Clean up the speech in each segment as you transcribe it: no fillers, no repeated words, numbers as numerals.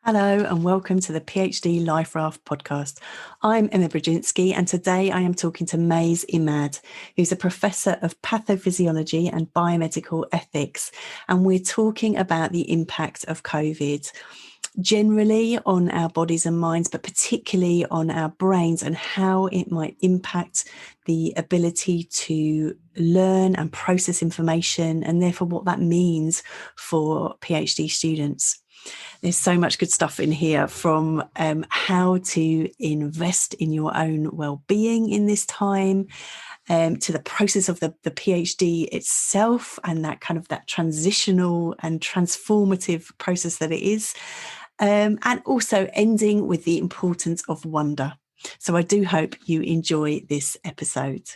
Hello and welcome to the PhD Life Raft podcast. I'm Emma Brzezinski and today I am talking to Mays Imad, who's a professor of pathophysiology and biomedical ethics. And we're talking about the impact of COVID generally on our bodies and minds, but particularly on our brains and how it might impact the ability to learn and process information and therefore what that means for PhD students. There's so much good stuff in here from how to invest in your own well-being in this time, to the process of the PhD itself and that transitional and transformative process that it is, and also ending with the importance of wonder. So I do hope you enjoy this episode.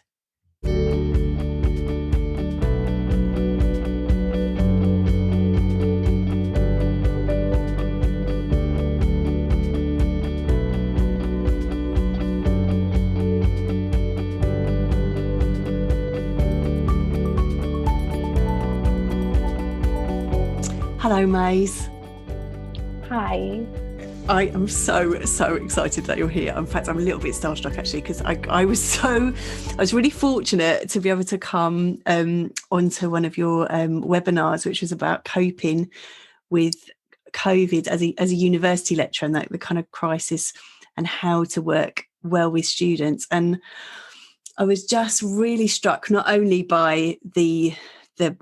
Hello, Mays. Hi. I am so excited that you're here. In fact, I'm a little bit starstruck actually, because I was really fortunate to be able to come onto one of your webinars, which was about coping with COVID as a university lecturer and the kind of crisis and how to work well with students. And I was just really struck not only by the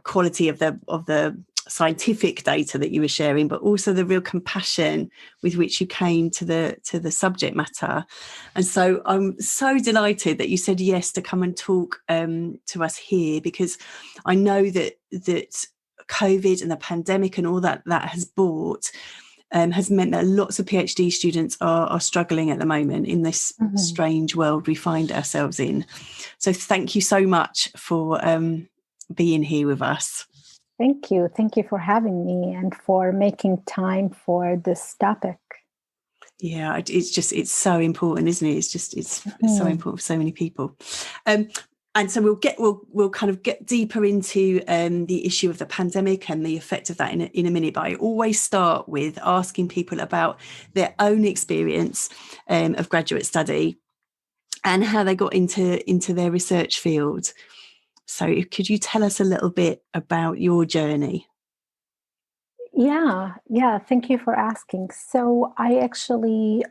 quality of the scientific data that you were sharing, but also the real compassion with which you came to the subject matter. And so I'm so delighted that you said yes to come and talk to us here, because I know that COVID and the pandemic and all that has brought has meant that lots of PhD students are struggling at the moment in this strange world we find ourselves in. So thank you so much for being here with us. Thank you. Thank you for having me and for making time for this topic. Yeah, it's so important, isn't it? It's so important for so many people. And so we'll kind of get deeper into the issue of the pandemic and the effect of that in a minute. But I always start with asking people about their own experience of graduate study and how they got into their research field. So could you tell us a little bit about your journey? Yeah. Thank you for asking. So I actually,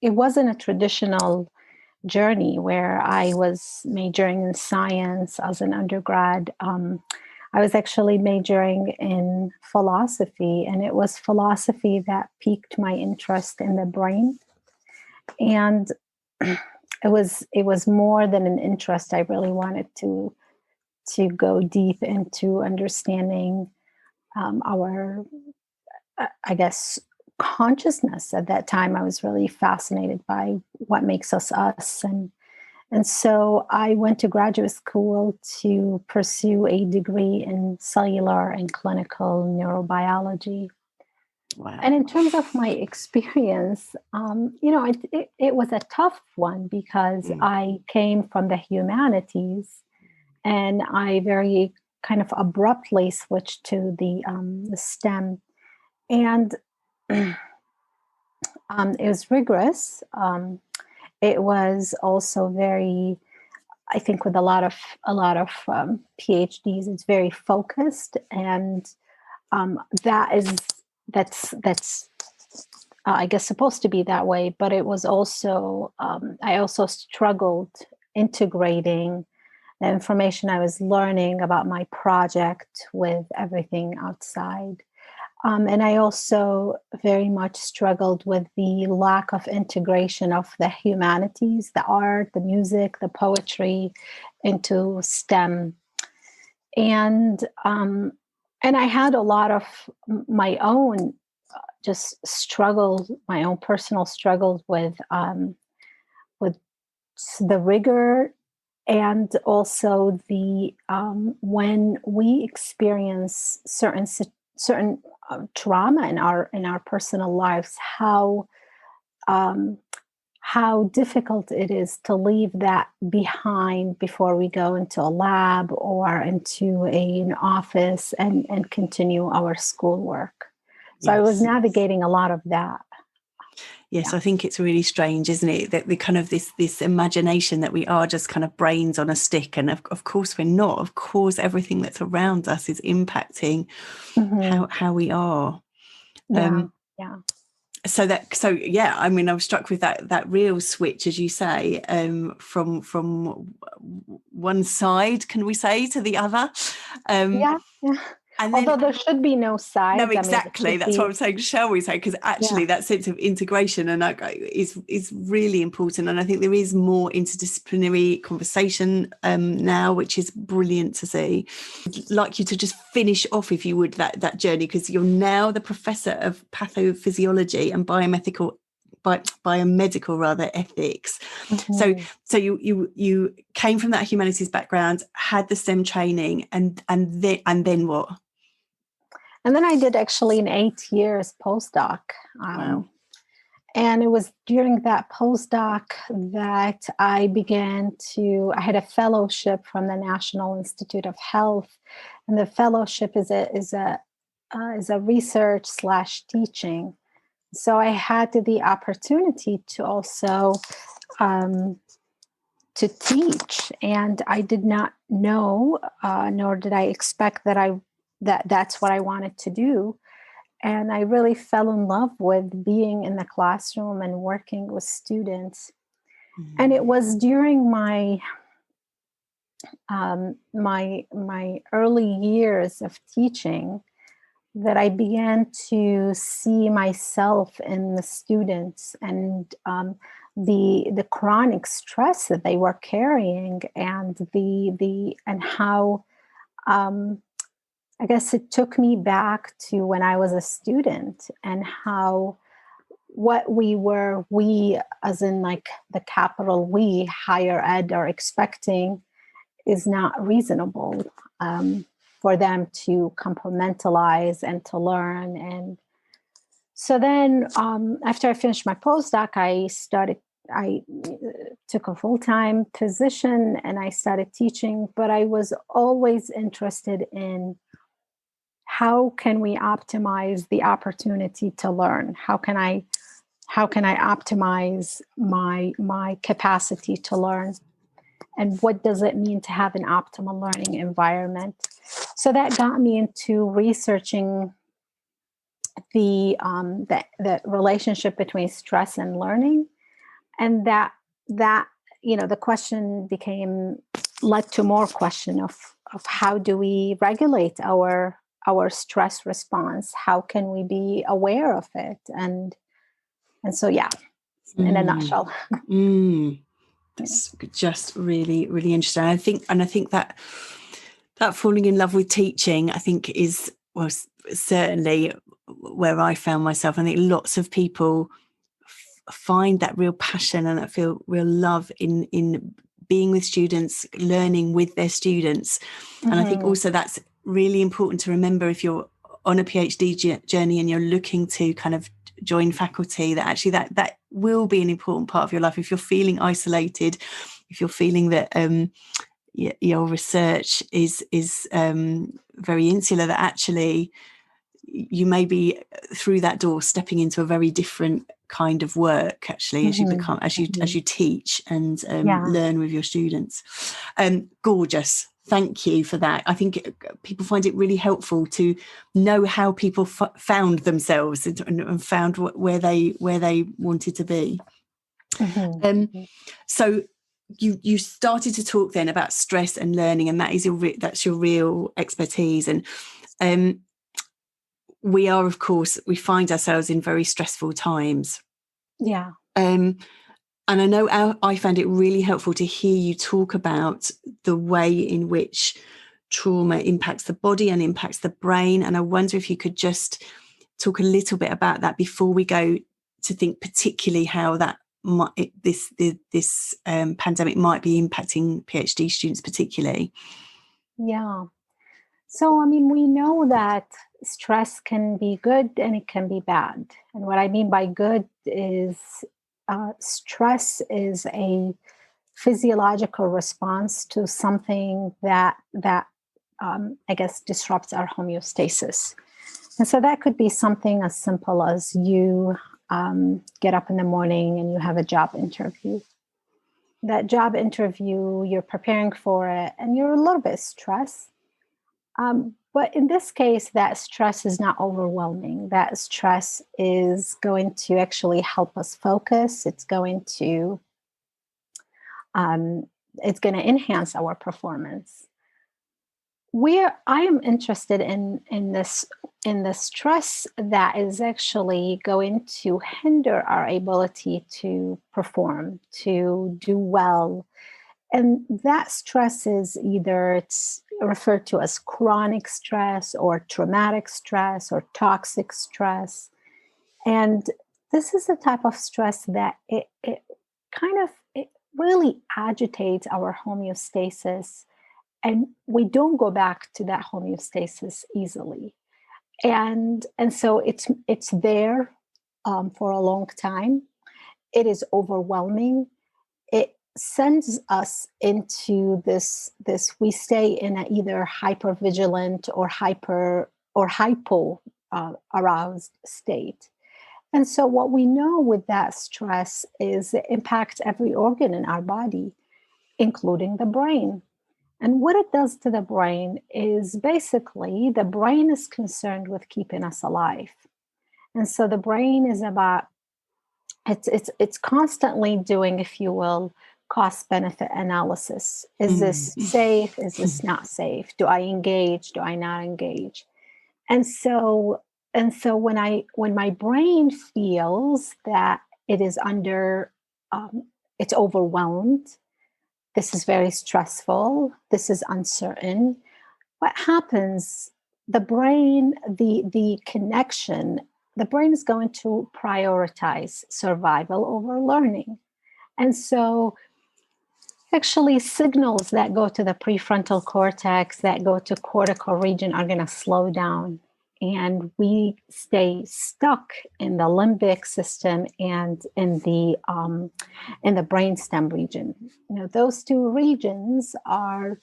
it wasn't a traditional journey where I was majoring in science as an undergrad. I was actually majoring in philosophy, and it was philosophy that piqued my interest in the brain. And it was more than an interest. I really wanted to go deep into understanding our, I guess, consciousness. At that time, I was really fascinated by what makes us us, and so I went to graduate school to pursue a degree in cellular and clinical neurobiology. Wow. And in terms of my experience, it was a tough one because I came from the humanities, and I very kind of abruptly switched to the STEM, and it was rigorous. It was also very, I think, with a lot of PhDs, it's very focused, and that's I guess supposed to be that way, but it was also I also struggled integrating the information I was learning about my project with everything outside. And I also very much struggled with the lack of integration of the humanities, the art, the music, the poetry into STEM. And I had a lot of my own my own personal struggles with the rigor, and also the when we experience certain trauma in our personal lives, how difficult it is to leave that behind before we go into a lab or into an office and continue our schoolwork. So I was Yes. navigating a lot of that. Yes, I think it's really strange, isn't it? That the kind of this imagination that we are just kind of brains on a stick, and of course we're not. Of course, everything that's around us is impacting how we are. Yeah, yeah. So yeah, I mean, I was struck with that real switch, as you say, from one side, can we say, to the other, Yeah, yeah. and then. Although there should be no No, sides. I mean, it exactly. should That's what be, I'm saying. Shall we say? Because actually, that sense of integration and is really important. And I think there is more interdisciplinary conversation now, which is brilliant to see. I'd like you to just finish off, if you would, that journey, because you're now the professor of pathophysiology and biomedical ethics. So you came from that humanities background, had the STEM training, and then what? And then I did actually an 8 years postdoc. Wow. And it was during that postdoc that I had a fellowship from the National Institute of Health. And the fellowship is a research / teaching. So I had the opportunity to also to teach, and I did not know, nor did I expect that's what I wanted to do. And I really fell in love with being in the classroom and working with students. And it was during my my early years of teaching that I began to see myself in the students, and the chronic stress that they were carrying, and and how I guess it took me back to when I was a student, and how what we as in like the capital we, higher ed, are expecting is not reasonable for them to compartmentalize and to learn. And so then after I finished my postdoc, I took a full-time position and I started teaching, but I was always interested in how can we optimize the opportunity to learn? How can I optimize my capacity to learn? And what does it mean to have an optimal learning environment? So that got me into researching the relationship between stress and learning, and that the question led to more question of how do we regulate our stress response? How can we be aware of it? And so in a nutshell. That's just really, really interesting. I think that falling in love with teaching, I think, is, well, certainly where I found myself. I think lots of people find that real passion and that feel real love in being with students, learning with their students. And I think also that's really important to remember if you're on a PhD journey and you're looking to kind of join faculty, that actually that will be an important part of your life. If you're feeling isolated, if you're feeling that your research is very insular, that actually you may be through that door stepping into a very different kind of work, actually, as you teach and learn with your students. Gorgeous. Thank you for that. I think people find it really helpful to know how people found themselves and found where they wanted to be. So you started to talk then about stress and learning, and that's your real expertise. And we are, of course, we find ourselves in very stressful times. Yeah. And I know I found it really helpful to hear you talk about the way in which trauma impacts the body and impacts the brain. And I wonder if you could just talk a little bit about that before we go to think particularly how that this pandemic might be impacting PhD students particularly. Yeah. So, I mean, we know that stress can be good and it can be bad. And what I mean by good is stress is a physiological response to something that I guess disrupts our homeostasis. And so that could be something as simple as you get up in the morning and you have a job interview. That job interview, you're preparing for it and you're a little bit stressed. But in this case, that stress is not overwhelming. That stress is going to actually help us focus. It's going to enhance our performance. Where I am interested in the stress that is actually going to hinder our ability to perform, to do well. And that stress is either it's referred to as chronic stress or traumatic stress or toxic stress. And this is the type of stress that it really agitates our homeostasis. And we don't go back to that homeostasis easily. And so it's there for a long time. It is overwhelming. It sends us into this we stay in a either hypervigilant or hypo aroused state. And so what we know with that stress is it impacts every organ in our body, including the brain. And what it does to the brain is basically the brain is concerned with keeping us alive. And so the brain is about it's constantly doing, if you will, cost benefit analysis. Is this safe? Is this not safe? Do I engage? Do I not engage? And so when my brain feels that it is it's overwhelmed, this is very stressful, this is uncertain, what happens? The brain, the connection, the brain is going to prioritize survival over learning. And so actually signals that go to the prefrontal cortex, that go to cortical region are going to slow down. And we stay stuck in the limbic system and in the brainstem region. You know, those two regions are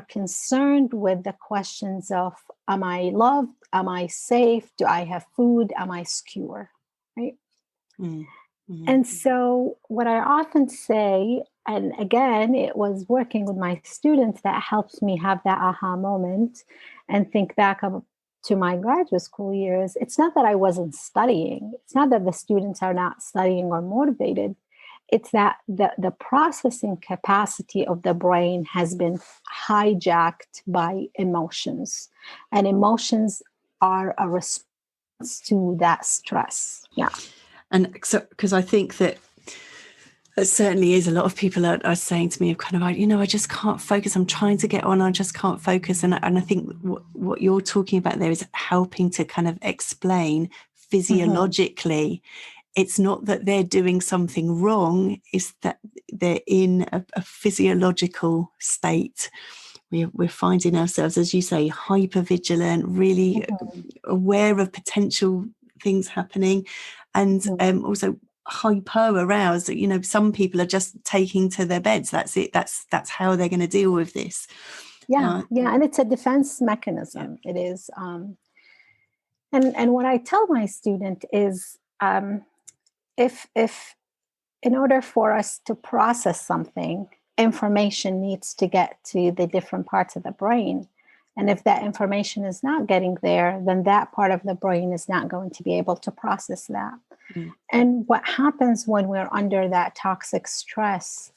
concerned with the questions of: am I loved? Am I safe? Do I have food? Am I secure? Right. Mm-hmm. And so, what I often say, and again, it was working with my students that helps me have that aha moment and think back to my graduate school years. It's not that I wasn't studying. It's not that the students are not studying or motivated. It's that the processing capacity of the brain has been hijacked by emotions. And emotions are a response to that stress. Yeah. And so, because I think that it certainly is, a lot of people are saying to me, kind of like, I just can't focus. I'm trying to get on. I just can't focus. And I think what you're talking about there is helping to kind of explain physiologically. It's not that they're doing something wrong. It's that they're in a physiological state. We're finding ourselves, as you say, hypervigilant, really aware of potential things happening, and also hyper aroused. Some people are just taking to their beds. That's it. That's how they're going to deal with this. Yeah, and it's a defense mechanism. Yeah. It is. And what I tell my student is, if in order for us to process something, information needs to get to the different parts of the brain. And if that information is not getting there, then that part of the brain is not going to be able to process that. And what happens when we're under that toxic stress,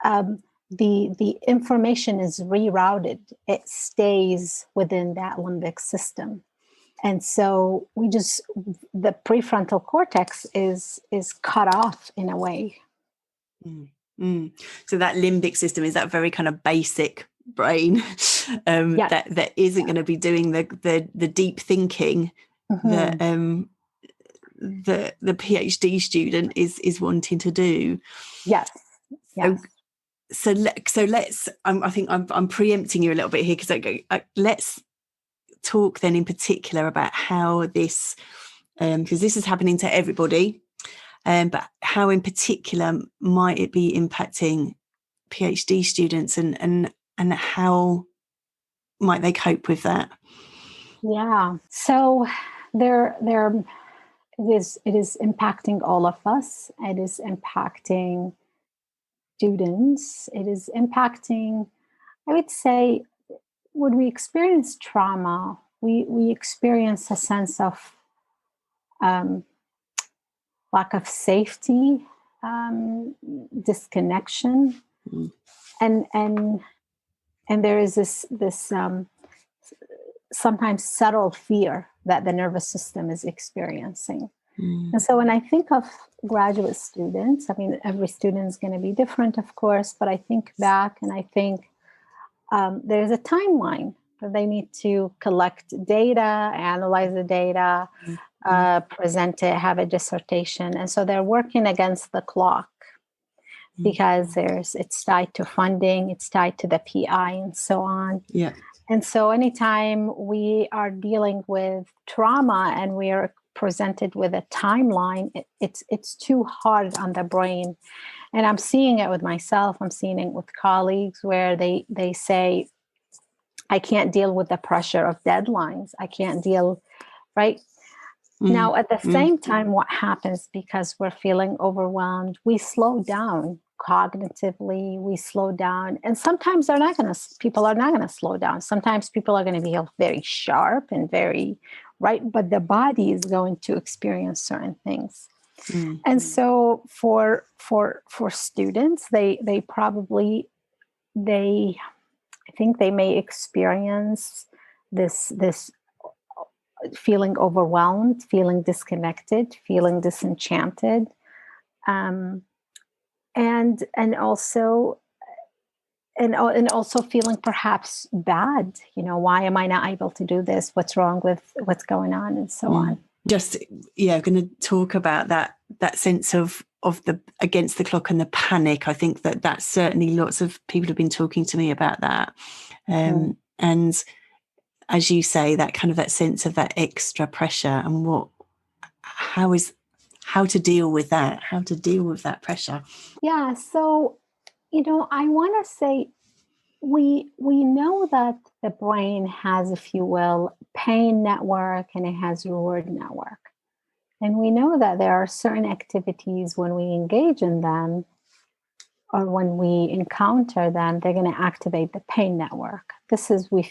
the information is rerouted. It stays within that limbic system. And so the prefrontal cortex is cut off in a way. So that limbic system is that very kind of basic brain that isn't going to be doing the deep thinking that the PhD student is wanting to do. Yes. So let's. I think I'm preempting you a little bit here, because let's talk then in particular about how this, because this is happening to everybody, but how in particular might it be impacting PhD students, and how might they cope with that? Yeah. So there it is impacting all of us. It is impacting students. It is impacting, I would say, when we experience trauma, we experience a sense of um, lack of safety, disconnection, Mm. and there is this sometimes subtle fear that the nervous system is experiencing. Mm. And so when I think of graduate students, I mean, every student is going to be different, of course, but I think back and I think there's a timeline that they need to collect data, analyze the data, present it, have a dissertation. And so they're working against the clock because it's tied to funding, it's tied to the PI and so on. Yeah. And so anytime we are dealing with trauma and we are presented with a timeline, it's too hard on the brain. And I'm seeing it with myself. I'm seeing it with colleagues where they say, I can't deal with the pressure of deadlines. I can't deal, right? Now, at the same time, what happens because we're feeling overwhelmed, we slow down cognitively, we slow down. And sometimes people are not going to slow down. Sometimes people are going to be very sharp and very, right? But the body is going to experience certain things. And so for students, I think they may experience this feeling overwhelmed, feeling disconnected, feeling disenchanted, and also feeling perhaps bad. Why am I not able to do this? What's wrong with what's going on, and so on. Just going to talk about that sense of the against the clock and the panic. I think that's certainly lots of people have been talking to me about that, and as you say, that kind of that sense of that extra pressure and how to deal with that pressure. Yeah. So, I want to say we know that the brain has, if you will, pain network and it has reward network. And we know that there are certain activities when we engage in them or when we encounter them, they're going to activate the pain network. This is when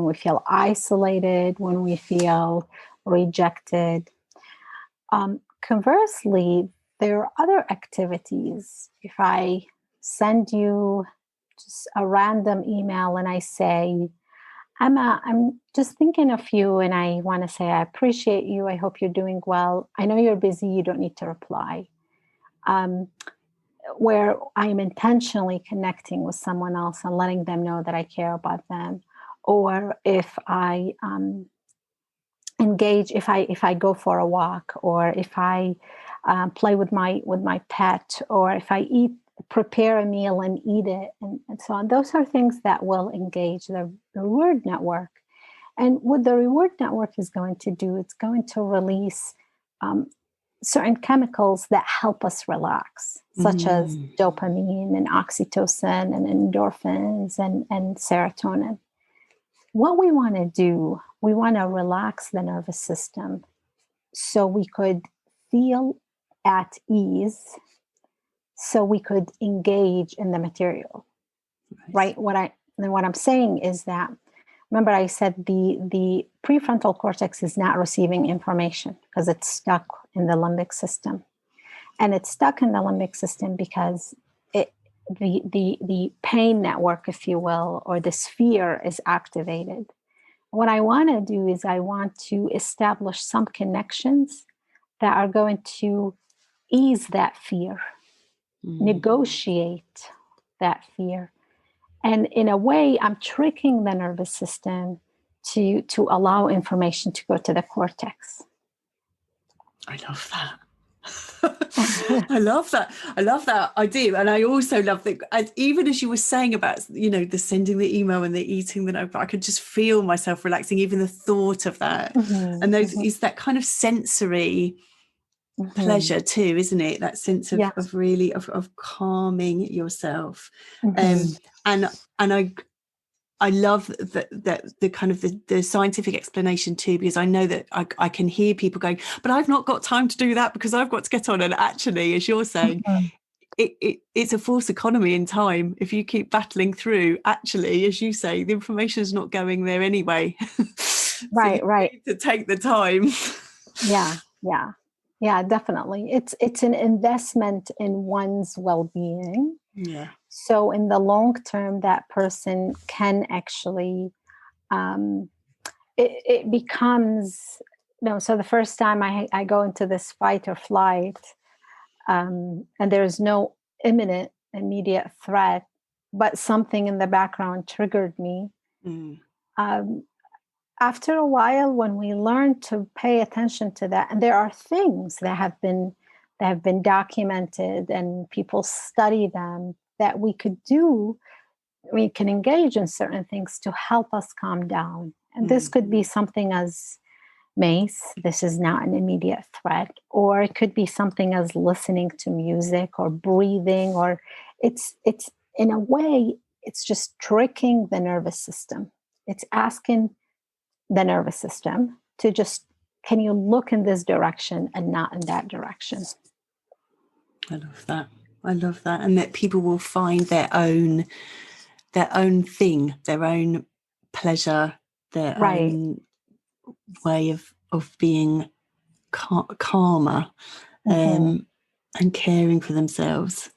we feel isolated, when we feel rejected. Conversely, there are other activities. If I send you just a random email and I say, I'm just thinking of you and I want to say, I appreciate you. I hope you're doing well. I know you're busy. You don't need to reply. Where I'm intentionally connecting with someone else and letting them know that I care about them. Or if I engage, if I go for a walk, or if I play with my pet, or if I prepare a meal and eat it, and so on. Those are things that will engage the reward network. And what the reward network is going to do, it's going to release certain chemicals that help us relax, such as dopamine and oxytocin and endorphins and serotonin. What we want to do, we want to relax the nervous system so we could feel at ease, so we could engage in the material. Right? What I'm saying is that, remember I said the prefrontal cortex is not receiving information because it's stuck in the limbic system. And it's stuck in the limbic system because the pain network, if you will, or the sphere is activated. What I want to do is I want to establish some connections that are going to ease that fear, negotiate that fear. And in a way, I'm tricking the nervous system to allow information to go to the cortex. I love that. I love that. I do. And I also love that, even as you were saying about, the sending the email and the eating the notebook, I could just feel myself relaxing, even the thought of that. And is that kind of sensory pleasure too, isn't it? That sense of really of calming yourself. And I love that the kind of the scientific explanation too, because I know that I can hear people going, but I've not got time to do that because I've got to get on. And actually, as you're saying, it's a false economy in time. If you keep battling through, actually, as you say, the information is not going there anyway. Right, right. Need to take the time. Yeah, definitely. It's an investment in one's well-being. Yeah. So in the long term, that person can actually, it becomes, so the first time I go into this fight or flight, and there's no imminent, immediate threat, but something in the background triggered me. Um, After a while, when we learn to pay attention to that, and there are things that have been documented and people study them that we could do, we can engage in certain things to help us calm down. And this could be something as Mace, this is not an immediate threat, or it could be something as listening to music or breathing, or it's in a way, it's just tricking the nervous system. It's asking the nervous system to just, can you look in this direction and not in that direction? I love that. And that people will find their own thing, their own pleasure, their own way of being calmer, and caring for themselves.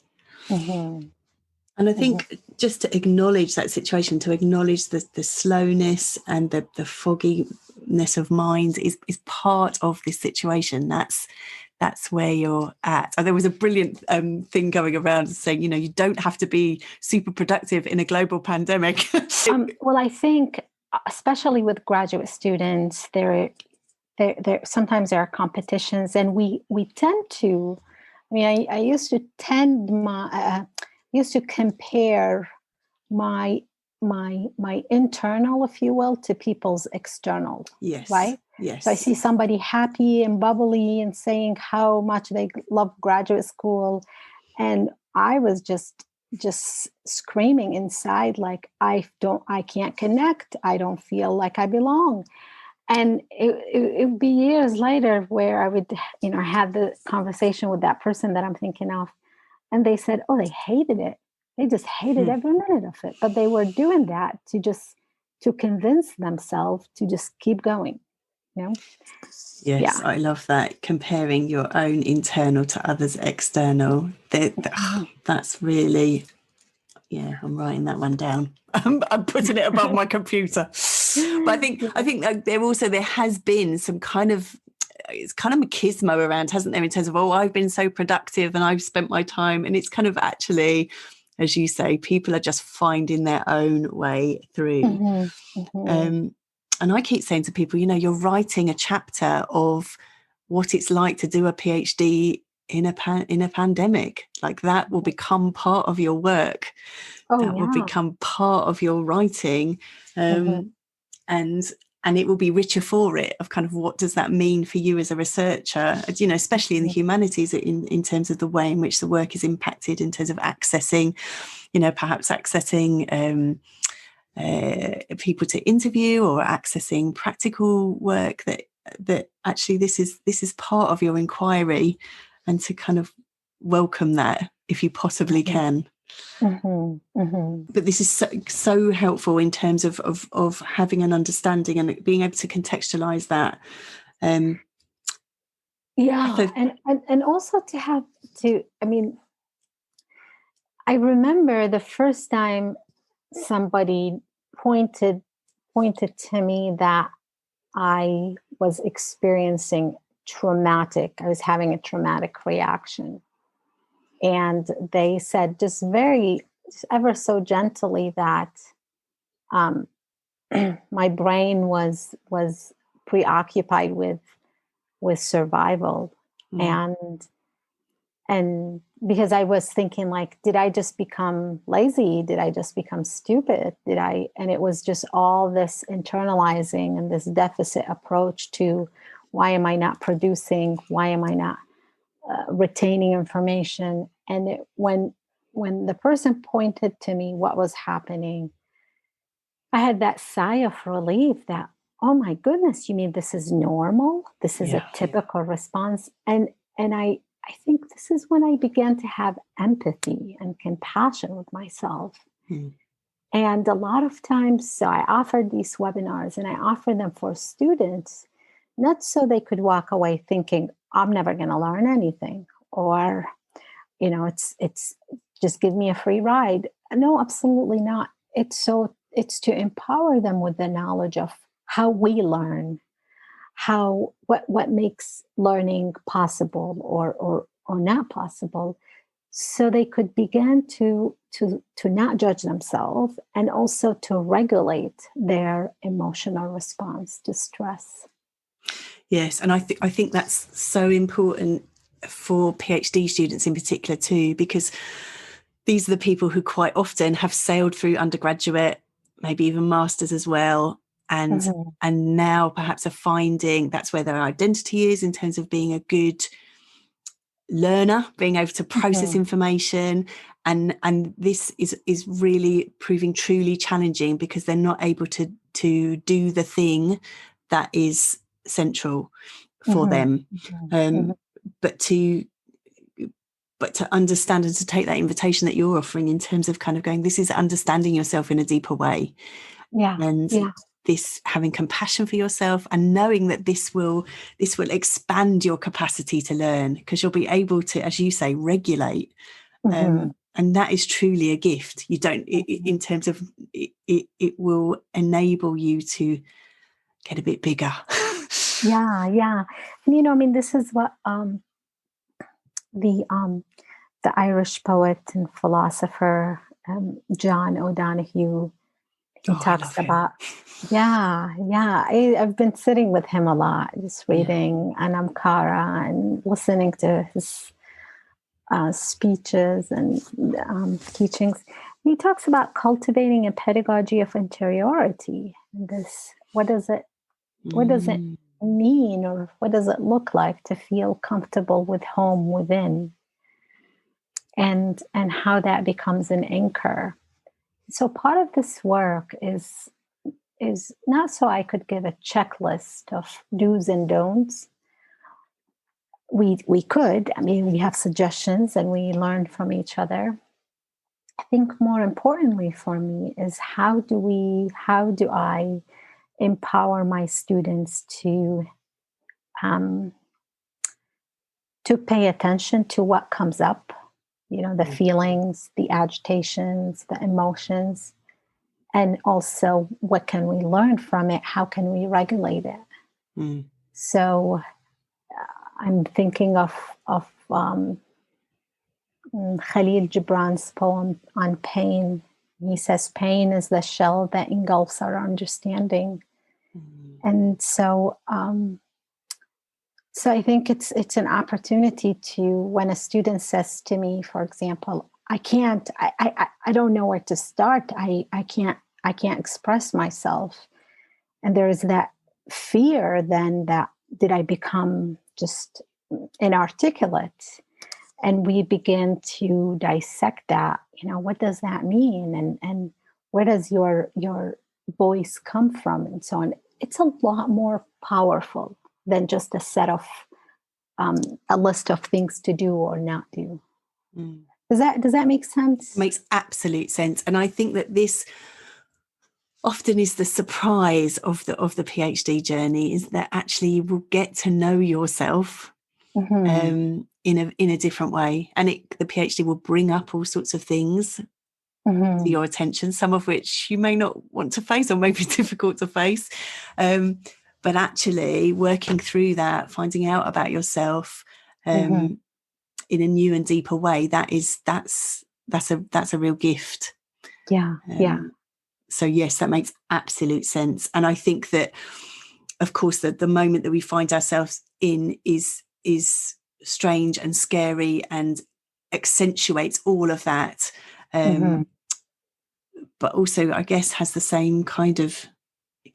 And I think just to acknowledge that situation, to acknowledge the slowness and the fogginess of mind is part of this situation. That's where you're at. And there was a brilliant thing going around saying, you don't have to be super productive in a global pandemic. Well, I think, especially with graduate students, there sometimes there are competitions, and we tend to. I mean, I used to used to compare my internal, if you will, to people's external. Yes. Right. Yes. So I see somebody happy and bubbly and saying how much they love graduate school, and I was just screaming inside, like, I can't connect. I don't feel like I belong. And it would be years later where I would, have the conversation with that person that I'm thinking of. And they said, oh, they hated it. They just hated every minute of it. But they were doing that to convince themselves to just keep going. Yes, yeah. I love that. Comparing your own internal to others' external. That's really, I'm writing that one down. I'm putting it above my computer. But I think there has been some kind of, it's kind of machismo around, hasn't there, in terms of, I've been so productive and I've spent my time. And it's kind of actually, as you say, people are just finding their own way through. And I keep saying to people, you're writing a chapter of what it's like to do a PhD in a pandemic. Like, that will become part of your work. Will become part of your writing. And it will be richer for it, of kind of what does that mean for you as a researcher, especially in the humanities, in terms of the way in which the work is impacted, in terms of accessing, perhaps accessing people to interview, or accessing practical work that actually this is part of your inquiry, and to kind of welcome that if you possibly can. But this is so helpful in terms of having an understanding and being able to contextualize that. And also to have to, I mean, I remember the first time somebody pointed to me that I was experiencing I was having a traumatic reaction. And they said just ever so gently that my brain was preoccupied with survival. And because I was thinking, like, did I just become lazy? Did I just become stupid? And it was just all this internalizing and this deficit approach to, why am I not producing? Why am I not retaining information? And when the person pointed to me what was happening, I had that sigh of relief that, oh my goodness, you mean this is normal? This is a Yeah. typical response. And I think this is when I began to have empathy and compassion with myself. Mm. And a lot of times, so I offered these webinars and I offered them for students, not so they could walk away thinking, I'm never going to learn anything, or, it's just give me a free ride. No, absolutely not. It's to empower them with the knowledge of how we learn, what makes learning possible or not possible, so they could begin to not judge themselves and also to regulate their emotional response to stress. Yes, and I think that's so important for PhD students in particular too, because these are the people who quite often have sailed through undergraduate, maybe even masters as well, and Mhm. and now perhaps are finding that's where their identity is in terms of being a good learner, being able to process Mhm. information, and this is really proving truly challenging because they're not able to do the thing that is central for Mhm. them, Mhm. um, Mhm. but to understand and to take that invitation that you're offering in terms of kind of going, this is understanding yourself in a deeper way, Yeah. and Yeah. this having compassion for yourself and knowing that this will expand your capacity to learn, because you'll be able to, as you say, regulate, Mhm. and that is truly a gift. You don't Mhm. in terms of it will enable you to get a bit bigger. Yeah. Yeah. And I mean, this is what the Irish poet and philosopher John O'Donoghue, he Oh, I talks love him. about. Yeah, yeah. I've been sitting with him a lot, just Yeah. reading Anamkara and listening to his speeches and teachings. And he talks about cultivating a pedagogy of interiority. And this, what does it Mm. mean, or what does it look like to feel comfortable with home within, and how that becomes an anchor. So part of this work is not so I could give a checklist of do's and don'ts. We could. I mean, we have suggestions and we learn from each other. I think more importantly for me is how do I empower my students um, to pay attention to what comes up, the Yeah. feelings, the agitations, the emotions, and also what can we learn from it? How can we regulate it? Mm. So I'm thinking of Khalil Gibran's poem on pain. He says, "Pain is the shell that engulfs our understanding," Mm. and so I think it's an opportunity to, when a student says to me, for example, I don't know where to start. I can't express myself, and there is that fear then that did I become just inarticulate? And we begin to dissect that. What does that mean, and where does your voice come from, and so on. It's a lot more powerful than just a set of a list of things to do or not do. Mm. Does that make sense? Makes absolute sense, and I think that this often is the surprise of the PhD journey, is that actually you will get to know yourself Hmm. in a different way, and the PhD will bring up all sorts of things to Hmm. your attention, some of which you may not want to face or may be difficult to face, um, but actually working through that, finding out about yourself Hmm. in a new and deeper way, that's a real gift. Yeah, yeah. um, so yes, that makes absolute sense, and I think that, of course, that the moment that we find ourselves in is strange and scary and accentuates all of that, Hmm. but also I guess has the same kind of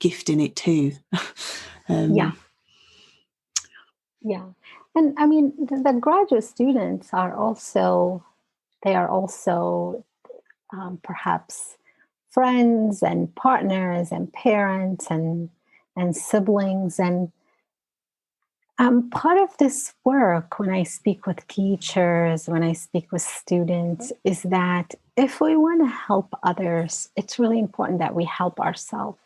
gift in it too. Yeah, um, yeah. And I mean, the graduate students are also, they are also perhaps friends and partners and parents and siblings. And part of this work, when I speak with teachers, when I speak with students, is that if we want to help others, it's really important that we help ourselves.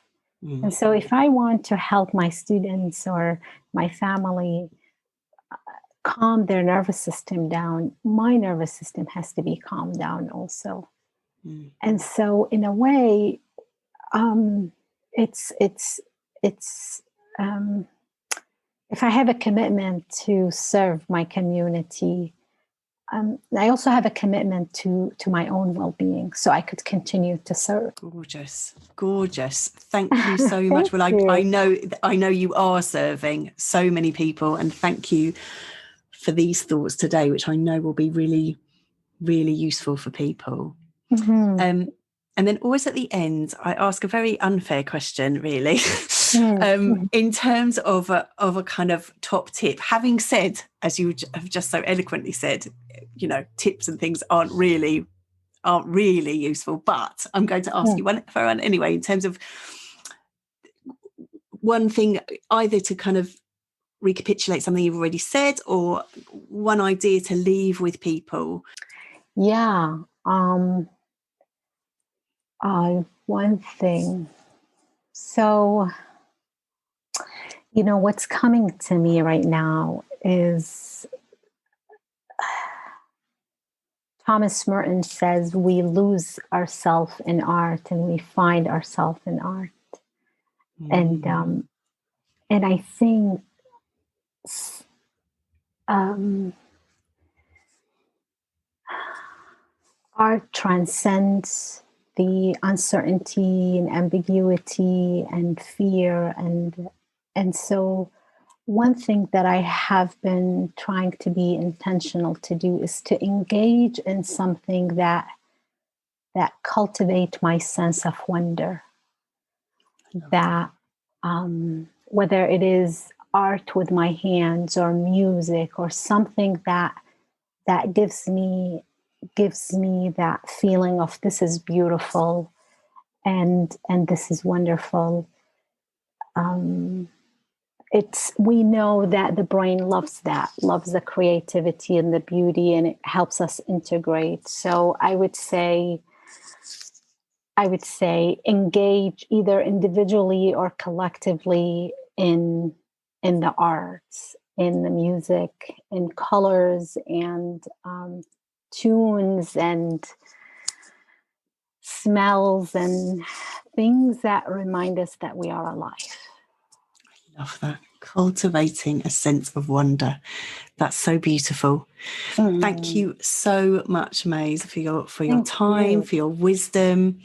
And so if I want to help my students or my family calm their nervous system down, my nervous system has to be calmed down also. And so in a way, it's if I have a commitment to serve my community, I also have a commitment to my own well-being, so I could continue to serve. Gorgeous. Thank you so much. Well, I know you are serving so many people, and thank you for these thoughts today, which I know will be really, really useful for people. And then always at the end, I ask a very unfair question, really, in terms of a kind of top tip. Having said, as you have just so eloquently said, tips and things aren't really useful. But I'm going to ask you one for one anyway, in terms of one thing, either to kind of recapitulate something you've already said, or one idea to leave with people. Yeah. One thing. So, what's coming to me right now is Thomas Merton says we lose ourselves in art and we find ourselves in art. And I think art transcends the uncertainty and ambiguity and fear. And so one thing that I have been trying to be intentional to do is to engage in something that cultivate my sense of wonder. That whether it is art with my hands or music or something that gives me that feeling of this is beautiful and this is wonderful. We know that the brain loves the creativity and the beauty, and it helps us integrate. So I would say engage either individually or collectively in the arts, in the music, in colors and tunes and smells and things that remind us that we are alive. I love that. Cultivating a sense of wonder. That's so beautiful. Thank you so much, Mays, for your time, for your wisdom.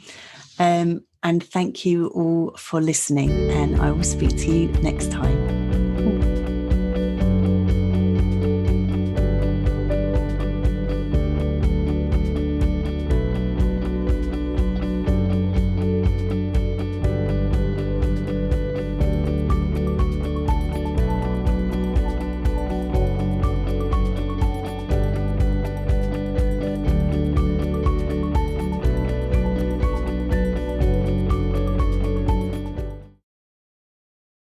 And thank you all for listening. And I will speak to you next time.